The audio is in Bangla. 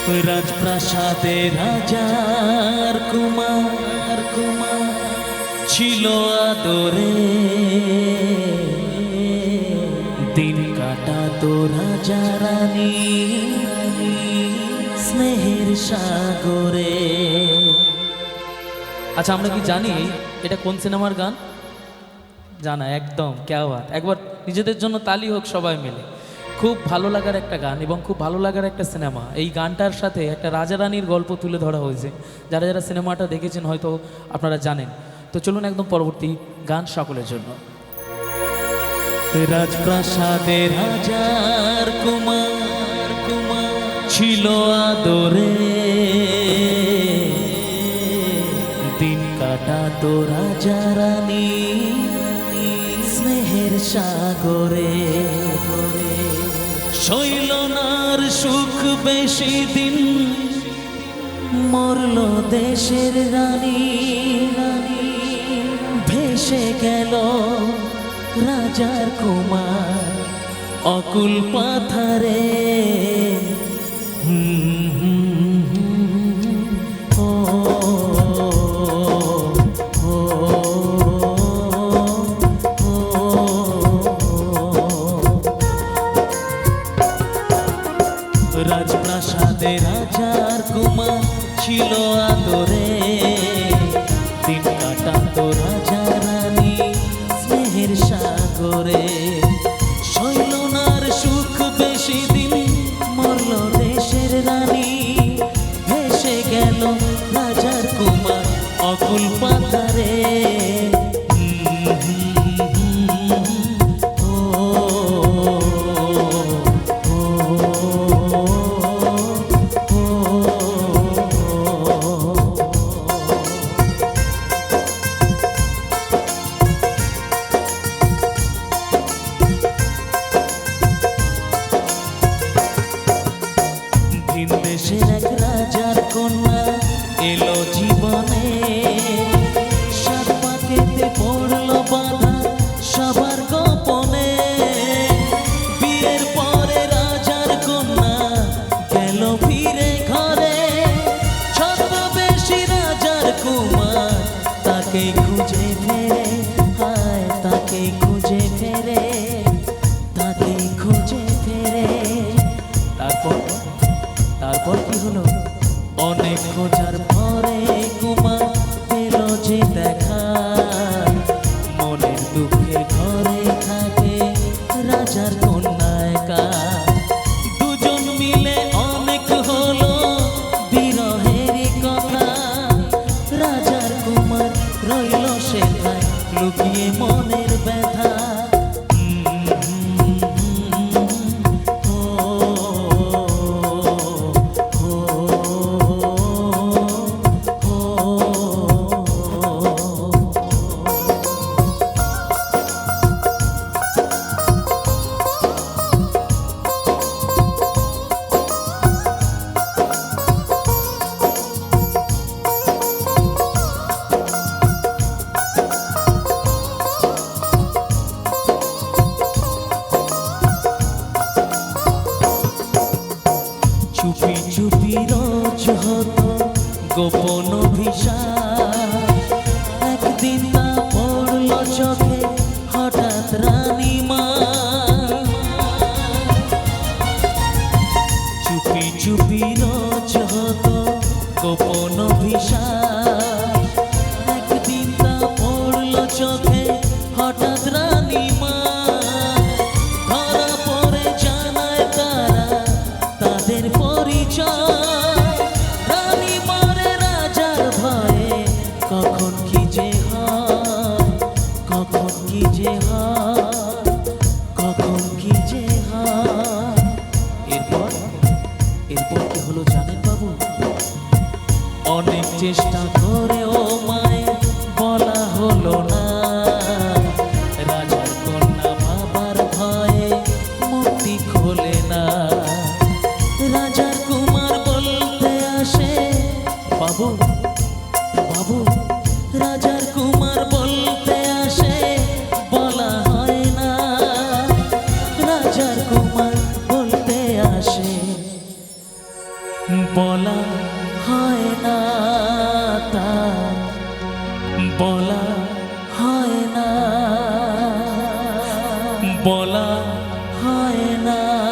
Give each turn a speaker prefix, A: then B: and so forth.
A: রাজপ্রাসাদে রাজার কুমার ছিল আদরে, দিন কাটাতো রাজা রানী স্নেহের সাগরে। আচ্ছা, আমরা কি জানি এটা কোন সিনেমার গান? জানা একদম, ক্যা বাত। একবার নিজেদের জন্য তালি হোক সবাই মিলে। খুব ভালো লাগার একটা গান এবং খুব ভালো লাগার একটা সিনেমা। এই গানটার সাথে একটা রাজা রানীর গল্প তুলে ধরা হয়েছে। যারা যারা সিনেমাটা দেখেছেন হয়তো আপনারা জানেন। তো চলুন একদম পরবর্তী গান সকলের জন্য। রাজপ্রাসাদে রাজার কুমার ছিল আদরে, দিন কাটাতো রাজা রানী স্নেহের সাগরে। শৈল নার সুখ বেশি দিন, মরল দেশের রানী ভেসে গেল রাজার কুমার অকুল পাথারে। রাজপ্রাসাদে রাজার কুমার ছিল আদরে, দিন কাটাতো রাজা রানী স্নেহের সাগরে। শৈলনার সুখ বেশি দিন, মরল দেশের রানী ভেসে গেল রাজার কুমার অকুল পাথারে। দেশের এক রাজার কন্যা এলো জীবনে, সাত পাকেতে পড়ল বাধা সবার গোপনে। বিয়ের পরে রাজার কন্যা গেল ফিরে ঘরে, ছদ্মবেশী রাজার কুমার তাকে খুঁজে ফেরে, হায় তাকে খুঁজে ফেরে, তাকে খুঁজে ফেরে। তারপর কি হলো? অনেক খোঁজার পরে কুমার পেল যে দেখা, মনের দুঃখে ঘরে থাকে রাজার কন্যা একা। দুজন মিলে অনেক হলো বিরহের কথা, রাজার কুমার রইল সেথায় লুকিয়ে মনের ব্যথা। চুপি চুপি রোজ হতো গোপন অভিশাপ, একদিন তা পড়ল চোখে হঠাৎ রানীমা। চুপি চুপি রোজ হতো গোপন অভিশাপ, একদিন তা পড়ল চোখে হঠাৎ রানীমা। ধরা পড়ে জানায় তারা তাদের পরিচয়, রানী মারে রাজার ভয়ে কখন কি যে হয়, কখন কি যে হয়, কখন কি যে হয়। এরপর কি হলো জানেন বাবু? অনেক চেষ্টা করেও মায়ের বলা হলো না, রাজার কন্যা বাবার ভয়ে মুক্তি খোলে না। রাজার কুমার বলতে আসে, বাবু বাবু, রাজার কুমার বলতে আসে, বলা হয় না। রাজার কুমার বলতে আসে, বলা হয় না তার, বলা হয় না, বলা হয় না।